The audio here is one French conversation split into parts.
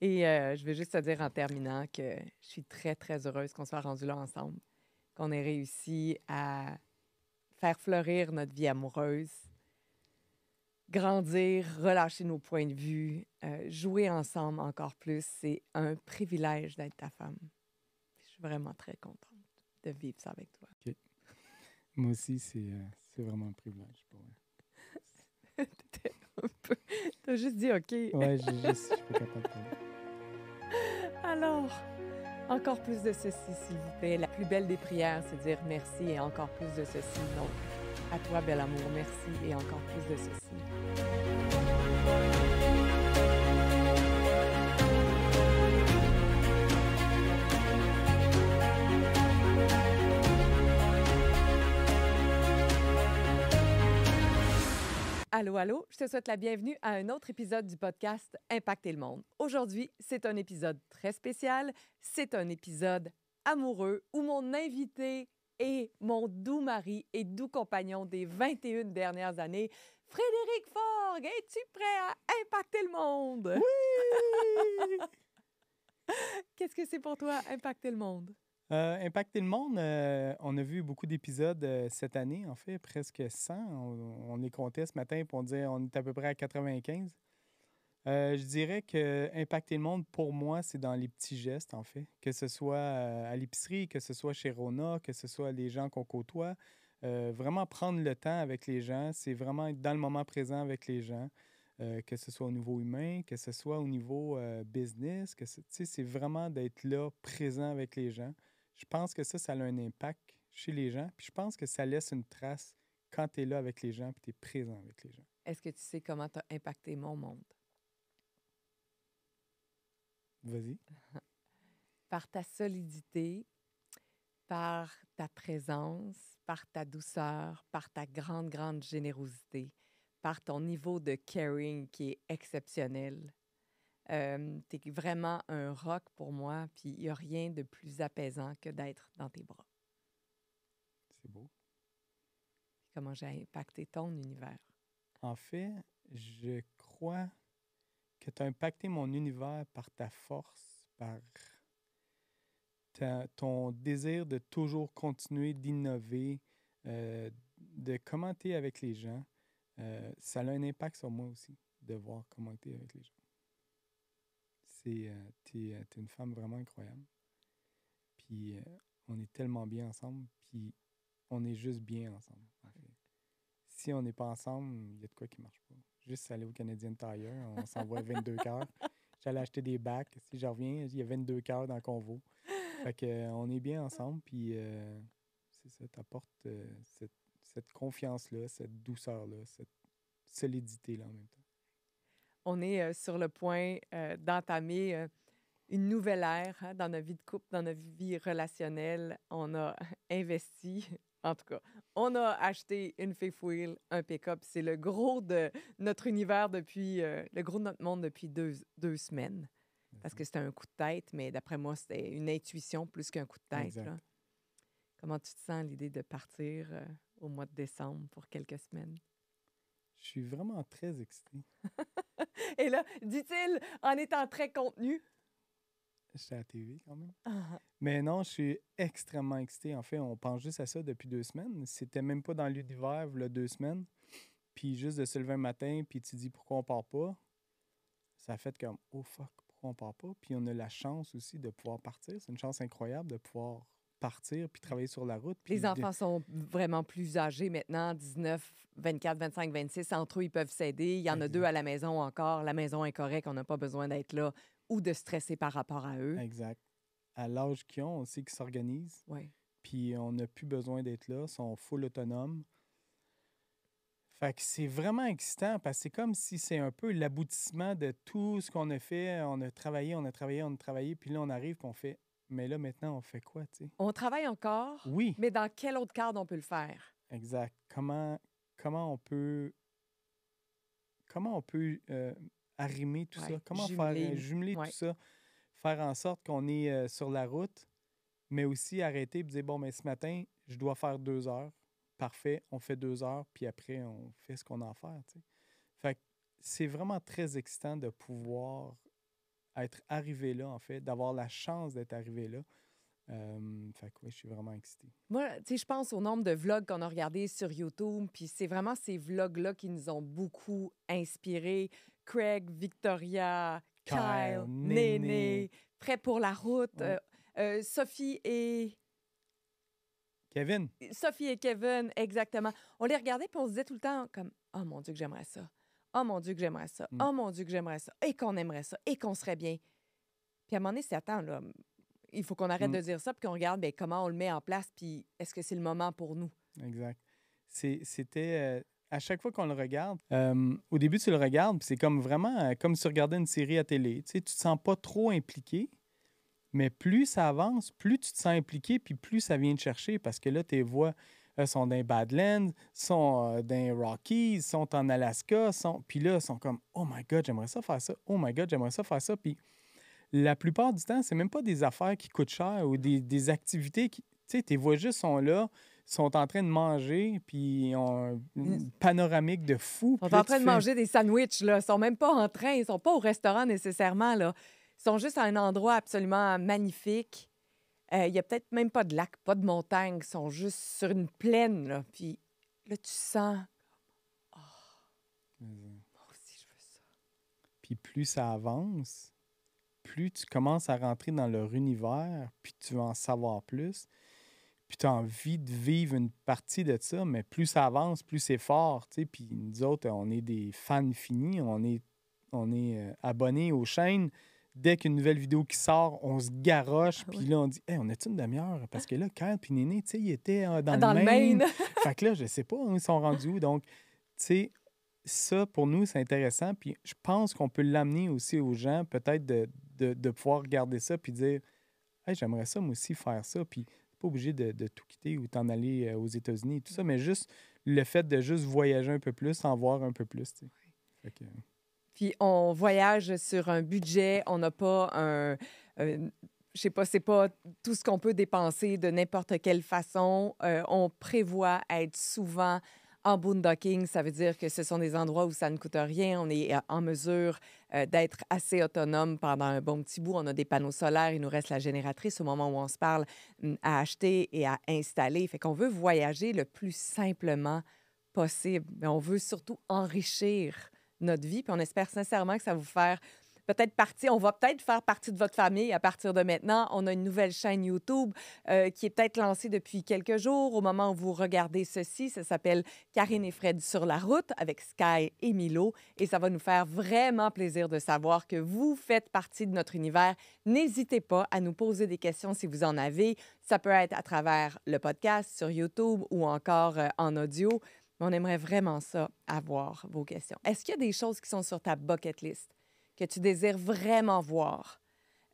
Et je veux juste te dire en terminant que je suis très, très heureuse qu'on soit rendus là ensemble, qu'on ait réussi à faire fleurir notre vie amoureuse, grandir, relâcher nos points de vue, jouer ensemble encore plus. C'est un privilège d'être ta femme. Je suis vraiment très contente de vivre ça avec toi. OK. Moi aussi, c'est vraiment un privilège pour moi. T'étais un peu... T'as juste dit OK. Ouais, je suis pas capable de parler. Alors, encore plus de ceci, s'il vous plaît. La plus belle des prières, c'est dire merci et encore plus de ceci. Donc, à toi, bel amour, merci et encore plus de ceci. Allô, allô, je te souhaite la bienvenue à un autre épisode du podcast Impacter le monde. Aujourd'hui, c'est un épisode très spécial. C'est un épisode amoureux où mon invité est mon doux mari et doux compagnon des 21 dernières années, Frédéric Forgue. Es-tu prêt à impacter le monde? Oui! Qu'est-ce que c'est pour toi, impacter le monde? Impacter le monde, on a vu beaucoup d'épisodes cette année, en fait, presque 100. On les comptait ce matin, puis on disait on est à peu près à 95. Je dirais que impacter le monde, pour moi, c'est dans les petits gestes, en fait. Que ce soit à l'épicerie, que ce soit chez Rona, que ce soit les gens qu'on côtoie. Vraiment prendre le temps avec les gens, c'est vraiment être dans le moment présent avec les gens. Que ce soit au niveau humain, que ce soit au niveau business, tu sais, c'est vraiment d'être là, présent avec les gens. Je pense que ça a un impact chez les gens. Puis je pense que ça laisse une trace quand tu es là avec les gens puis tu es présent avec les gens. Est-ce que tu sais comment tu as impacté mon monde? Vas-y. Par ta solidité, par ta présence, par ta douceur, par ta grande, grande générosité, par ton niveau de caring qui est exceptionnel. Tu es vraiment un roc pour moi, puis il n'y a rien de plus apaisant que d'être dans tes bras. C'est beau. Comment j'ai impacté ton univers? En fait, je crois que tu as impacté mon univers par ta force, par ton désir de toujours continuer d'innover, de commenter avec les gens. Ça a un impact sur moi aussi, de voir commenter avec les gens. T'es une femme vraiment incroyable. Puis on est tellement bien ensemble, puis on est juste bien ensemble, en fait. Si on n'est pas ensemble, il y a de quoi qui ne marche pas. Juste aller au Canadian Tire, on s'envoie 22 cœurs. J'allais acheter des bacs. Si je reviens, il y a 22 cœurs dans le convo. Fait que, on est bien ensemble, puis c'est ça, t'apportes cette confiance-là, cette douceur-là, cette solidité-là en même temps. On est sur le point d'entamer une nouvelle ère dans notre vie de couple, dans notre vie relationnelle. On a investi, en tout cas, on a acheté une fifth wheel, un pick-up. C'est le gros de notre univers depuis, le gros de notre monde depuis deux semaines. Parce que c'était un coup de tête, mais d'après moi, c'était une intuition plus qu'un coup de tête. Exact. Là. Comment tu te sens à l'idée de partir au mois de décembre pour quelques semaines? Je suis vraiment très excité. Et là, dit-il en étant très contenu. J'étais à la TV quand même. Ah, Mais non, je suis extrêmement excité. En fait, on pense juste à ça depuis 2 semaines. C'était même pas dans l'univers, il y a 2 semaines. Puis juste de se lever un matin, puis tu te dis pourquoi on part pas. Ça a fait comme, oh fuck, pourquoi on part pas? Puis on a la chance aussi de pouvoir partir. C'est une chance incroyable de pouvoir partir puis travailler sur la route. Puis les enfants sont vraiment plus âgés maintenant, 19, 24, 25, 26. Entre eux, ils peuvent s'aider. Il y en a Exact. 2 à la maison encore. La maison est correcte. On n'a pas besoin d'être là ou de stresser par rapport à eux. Exact. À l'âge qu'ils ont, on sait qu'ils s'organisent. Oui. Puis on n'a plus besoin d'être là. Ils sont full autonomes. Fait que c'est vraiment excitant parce que c'est comme si c'est un peu l'aboutissement de tout ce qu'on a fait. On a travaillé, on a travaillé, on a travaillé. Puis là, on arrive et on fait, mais là, maintenant, on fait quoi, tu sais? On travaille encore, Oui, mais dans quel autre cadre on peut le faire? exact. Comment on peut arrimer tout Ouais, ça? Comment jumeler. faire jumeler Ouais. tout ça? Faire en sorte qu'on est sur la route, mais aussi arrêter et dire, bon, mais ce matin, je dois faire 2 heures. Parfait, on fait 2 heures, puis après, on fait ce qu'on a à faire, tu sais. Fait que c'est vraiment très excitant de pouvoir être arrivé là, en fait, d'avoir la chance d'être arrivé là. Fait que oui, je suis vraiment excité. Moi, tu sais, je pense au nombre de vlogs qu'on a regardés sur YouTube, puis c'est vraiment ces vlogs-là qui nous ont beaucoup inspirés. Craig, Victoria, Kyle, Kyle, Néné, Néné, Prêt pour la route, ouais. Sophie et... Kevin, Sophie et Kevin, exactement. On les regardait puis on se disait tout le temps comme « Oh mon Dieu que j'aimerais ça! Oh mon Dieu que j'aimerais ça! mm, Oh mon Dieu que j'aimerais ça! Et qu'on aimerait ça! Et qu'on serait bien! » Puis à un moment donné, c'est attends, là, il faut qu'on arrête mm, de dire ça puis qu'on regarde bien, comment on le met en place puis est-ce que c'est le moment pour nous? exact. C'était à chaque fois qu'on le regarde, au début, tu le regardes, puis c'est comme vraiment comme si tu regardais une série à télé. Tu sais, tu te sens pas trop impliqué, mais plus ça avance, plus tu te sens impliqué, puis plus ça vient te chercher parce que là, tes voix sont dans les Badlands, sont dans les Rockies, sont en Alaska, puis là, sont comme « Oh my God, j'aimerais ça faire ça. Oh my God, j'aimerais ça faire ça. » Puis la plupart du temps, c'est même pas des affaires qui coûtent cher ou des activités qui... Tu sais, tes voix juste sont là, sont en train de manger, puis ils ont une panoramique de fou. Ils Puis sont là, en train de manger des sandwichs, là. Ils sont même pas en train, ils sont pas au restaurant nécessairement, là. Ils sont juste à un endroit absolument magnifique. Il y a peut-être même pas de lac, pas de montagne. Ils sont juste sur une plaine, là. Puis là, tu sens, oh, moi aussi, je veux ça. Puis plus ça avance, plus tu commences à rentrer dans leur univers, puis tu veux en savoir plus, puis tu as envie de vivre une partie de ça, mais plus ça avance, plus c'est fort, tu sais. Puis nous autres, on est des fans finis, on est abonnés aux chaînes. Dès qu'une nouvelle vidéo qui sort, on se garoche, Ah puis oui. là, on dit « Hey, on a-tu une demi-heure? » Parce que là, Kyle puis Néné, tu sais, ils étaient dans le Dans le Maine. Maine. Fait que là, je sais pas, ils sont rendus où. Donc, tu sais, ça, pour nous, c'est intéressant. Puis je pense qu'on peut l'amener aussi aux gens, peut-être de pouvoir regarder ça puis dire « Hey, j'aimerais ça, moi aussi, faire ça. » Puis t'es pas obligé de tout quitter ou t'en aller aux États-Unis et tout ça, mais juste le fait de juste voyager un peu plus, en voir un peu plus, tu sais. Fait que, Puis on voyage sur un budget, on n'a pas je sais pas, c'est pas tout ce qu'on peut dépenser de n'importe quelle façon. On prévoit être souvent en boondocking, ça veut dire que ce sont des endroits où ça ne coûte rien. On est en mesure d'être assez autonome pendant un bon petit bout. On a des panneaux solaires, il nous reste la génératrice au moment où on se parle à acheter et à installer. Fait qu'on veut voyager le plus simplement possible, mais on veut surtout enrichir notre vie. Puis on espère sincèrement que ça va vous faire peut-être partie, on va peut-être faire partie de votre famille à partir de maintenant. On a une nouvelle chaîne YouTube qui est peut-être lancée depuis quelques jours. Au moment où vous regardez ceci, ça s'appelle Karine et Fred sur la route avec Sky et Milo. Et ça va nous faire vraiment plaisir de savoir que vous faites partie de notre univers. N'hésitez pas à nous poser des questions si vous en avez. Ça peut être à travers le podcast sur YouTube ou encore en audio. Mais on aimerait vraiment ça, avoir vos questions. Est-ce qu'il y a des choses qui sont sur ta bucket list que tu désires vraiment voir?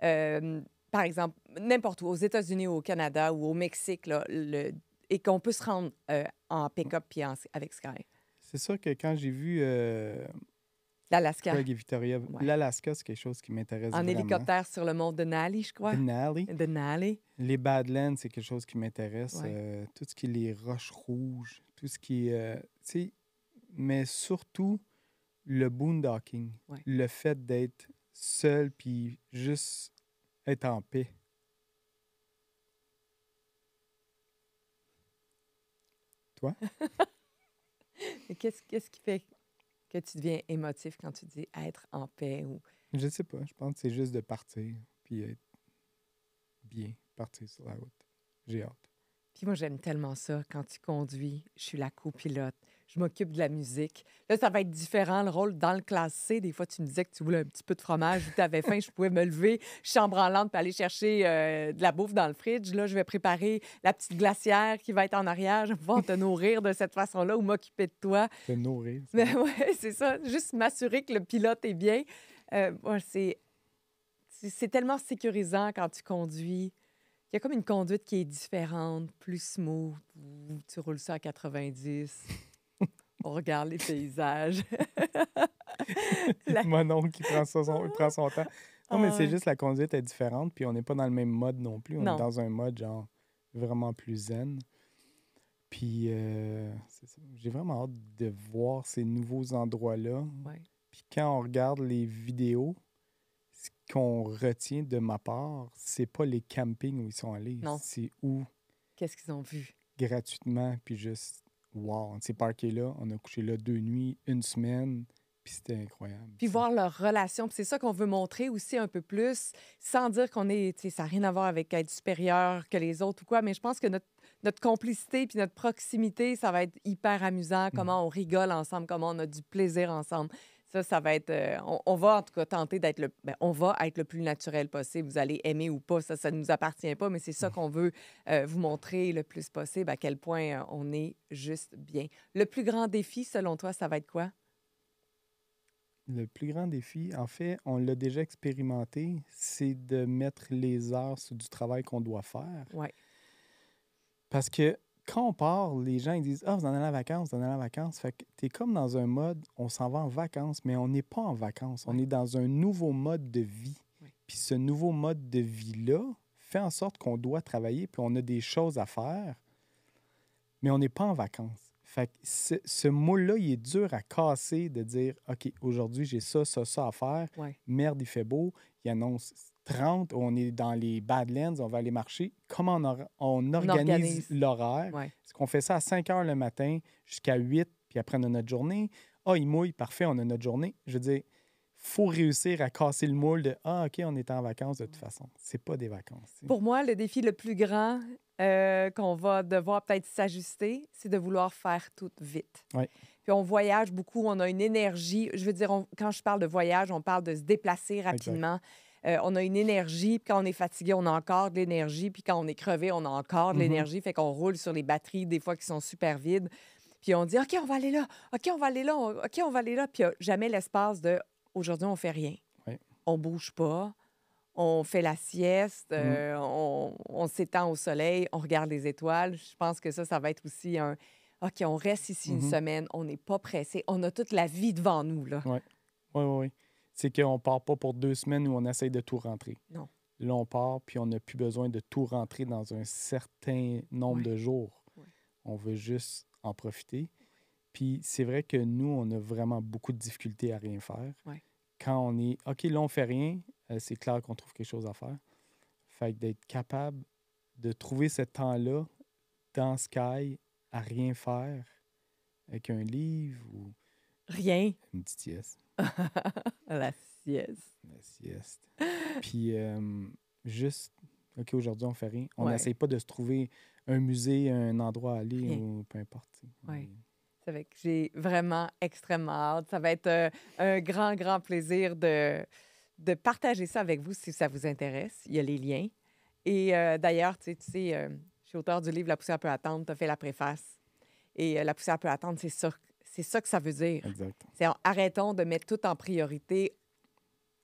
Par exemple, n'importe où, aux États-Unis ou au Canada ou au Mexique, là, et qu'on peut se rendre en pick-up puis avec Sky. c'est sûr que quand j'ai vu L'Alaska. Craig et Victoria, Ouais. l'Alaska, c'est quelque chose qui m'intéresse En vraiment. hélicoptère sur le mont Denali, je crois. Denali. Denali. Les Badlands, c'est quelque chose qui m'intéresse. Ouais. Tout ce qui est les roches rouges, tout ce qui est... tu sais, mais surtout le boondocking. Ouais. Le fait d'être seul puis juste être en paix. Toi? Et qu'est-ce qui fait que tu deviens émotif quand tu dis être en paix ou... Je sais pas. Je pense que c'est juste de partir puis être bien, partir sur la route. J'ai hâte. Puis moi, j'aime tellement ça. Quand tu conduis, je suis la copilote. Je m'occupe de la musique. Là, ça va être différent, le rôle dans le classe C. Des fois, tu me disais que tu voulais un petit peu de fromage ou tu avais faim, je pouvais me lever, chambranlante, puis aller chercher de la bouffe dans le fridge. Là, je vais préparer la petite glacière qui va être en arrière. Je vais pouvoir te nourrir de cette façon-là ou m'occuper de toi. Te nourrir. Mais ouais, c'est ça. Juste m'assurer que le pilote est bien. Ouais, c'est tellement sécurisant quand tu conduis. Il y a comme une conduite qui est différente, plus smooth. Tu roules ça à 90. On regarde les paysages. La- Mon oncle qui prend il prend son temps. Non, mais Ah c'est ouais. juste la conduite est différente, puis on n'est pas dans le même mode non plus. On est Non. dans un mode genre vraiment plus zen. Puis c'est ça. J'ai vraiment hâte de voir ces nouveaux endroits-là. Ouais. Puis quand on regarde les vidéos, ce qu'on retient de ma part, c'est pas les campings où ils sont allés. Non. C'est où, Qu'est-ce qu'ils ont vu? gratuitement, puis juste, wow, on s'est parqué là, on a couché là 2 nuits, 1 semaine, puis c'était incroyable. Puis tu sais. voir leur relation. Puis c'est ça qu'on veut montrer aussi un peu plus, sans dire qu'on est, tu sais, ça n'a rien à voir avec être supérieur que les autres ou quoi, mais je pense que notre complicité puis notre proximité, ça va être hyper amusant, comment on rigole ensemble, comment on a du plaisir ensemble. Ça va être... on va en tout cas tenter d'être on va être le plus naturel possible. Vous allez aimer ou pas, ça ne nous appartient pas, mais c'est ça qu'on veut vous montrer le plus possible, à quel point on est juste bien. Le plus grand défi, selon toi, ça va être quoi? Le plus grand défi, en fait, on l'a déjà expérimenté, c'est de mettre les heures sur du travail qu'on doit faire. Oui, Parce que quand on part, les gens ils disent « Ah, vous en allez en vacances, vous en allez en vacances. » Fait que t'es comme dans un mode, on s'en va en vacances, mais on n'est pas en vacances. On Ouais. est dans un nouveau mode de vie. Ouais. Puis ce nouveau mode de vie-là fait en sorte qu'on doit travailler, puis on a des choses à faire, mais on n'est pas en vacances. Fait que ce moule-là, il est dur à casser de dire « OK, aujourd'hui, j'ai ça, ça, ça à faire. ouais. Merde, il fait beau. Il annonce 30. On est dans les Badlands. On va aller marcher. » Comment on organise l'horaire? Ouais. Est-ce qu'on fait ça à 5 heures le matin jusqu'à 8, puis après, on a notre journée? Ah, il mouille. Parfait, on a notre journée. Je veux dire, il faut réussir à casser le moule de « Ah, OK, on est en vacances de toute façon. » C'est pas des vacances. tu sais. Pour moi, le défi le plus grand qu'on va devoir peut-être s'ajuster, c'est de vouloir faire tout vite. Ouais. Puis on voyage beaucoup, on a une énergie. Je veux dire, quand je parle de voyage, on parle de se déplacer rapidement. On a une énergie, puis quand on est fatigué, on a encore de l'énergie, puis quand on est crevé, on a encore de l'énergie. Fait qu'on roule sur les batteries, des fois qui sont super vides. Puis on dit, OK, on va aller là, OK, on va aller là, OK, on va aller là. Puis il n'y a jamais l'espace de, aujourd'hui, on fait rien. Ouais. On bouge pas. On fait la sieste, on s'étend au soleil, on regarde les étoiles. Je pense que ça va être aussi un OK, on reste ici une semaine, on n'est pas pressé, on a toute la vie devant nous. Là. Oui, oui, oui. C'est qu'on ne part pas pour 2 semaines où on essaye de tout rentrer. Non. Là, on part, puis on n'a plus besoin de tout rentrer dans un certain nombre Ouais. de jours. Ouais. On veut juste en profiter. Puis c'est vrai que nous, on a vraiment beaucoup de difficultés à rien faire. Ouais. Quand on est OK, là, on fait rien, c'est clair qu'on trouve quelque chose à faire. Fait que d'être capable de trouver ce temps-là dans Sky à rien faire avec un livre ou Rien. une petite sieste. La sieste. La sieste. Puis juste, OK, aujourd'hui, on fait rien. On Ouais. n'essaye pas de se trouver un musée, un endroit à aller Rien. ou peu importe. tu sais. Ouais. C'est vrai que j'ai vraiment extrêmement hâte. Ça va être un grand, grand plaisir de partager ça avec vous si ça vous intéresse. Il y a les liens. Et d'ailleurs, tu sais, je suis auteur du livre La poussière peut attendre. Tu as fait la préface. Et La poussière peut attendre, c'est ça que ça veut dire. Exact. C'est arrêtons de mettre tout en priorité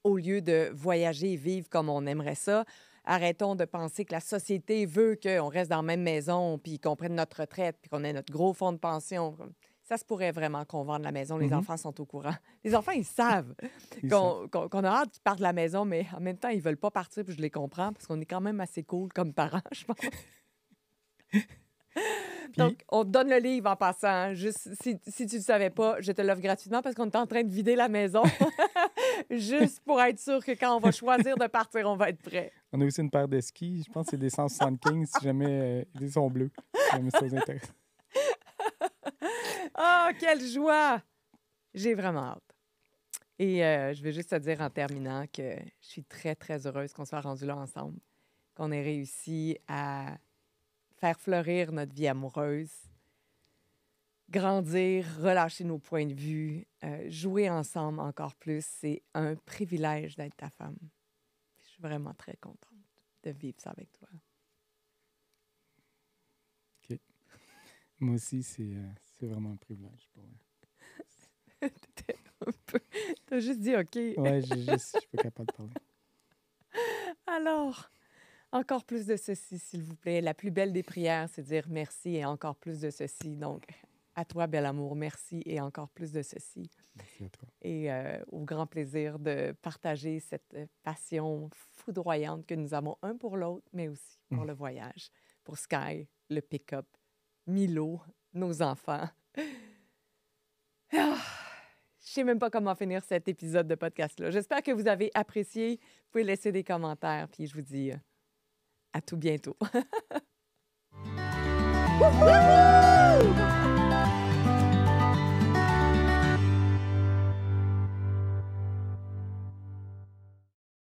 au lieu de voyager et vivre comme on aimerait ça. Arrêtons de penser que la société veut qu'on reste dans la même maison, puis qu'on prenne notre retraite, puis qu'on ait notre gros fonds de pension. Ça se pourrait vraiment qu'on vende la maison. Les enfants sont au courant. Les enfants, ils savent qu'on a hâte qu'ils partent de la maison, mais en même temps, ils veulent pas partir, puis je les comprends, parce qu'on est quand même assez cool comme parents, je pense. Donc, on te donne le livre en passant. Hein. Juste, si tu ne le savais pas, je te l'offre gratuitement parce qu'on est en train de vider la maison. Juste pour être sûr que quand on va choisir de partir, on va être prêt. On a aussi une paire de skis. Je pense que c'est des 175 si jamais ils sont bleus. Si jamais ça vous intéresse. Oh, quelle joie! J'ai vraiment hâte. Et je vais juste te dire en terminant que je suis très, très heureuse qu'on soit rendu là ensemble, qu'on ait réussi à faire fleurir notre vie amoureuse, grandir, relâcher nos points de vue, jouer ensemble encore plus. C'est un privilège d'être ta femme. Je suis vraiment très contente de vivre ça avec toi. OK. Moi aussi, c'est vraiment un privilège pour moi. T'as juste dit OK. Ouais, je suis pas capable de parler. Alors, encore plus de ceci, s'il vous plaît. La plus belle des prières, c'est dire merci et encore plus de ceci. Donc, à toi, bel amour, merci et encore plus de ceci. Merci à toi. Et au grand plaisir de partager cette passion foudroyante que nous avons un pour l'autre, mais aussi pour le voyage, pour Sky, le pick-up, Milo, nos enfants. Ah, Je sais même pas comment finir cet épisode de podcast-là. J'espère que vous avez apprécié. Vous pouvez laisser des commentaires, puis je vous dis à tout bientôt. Woohoo!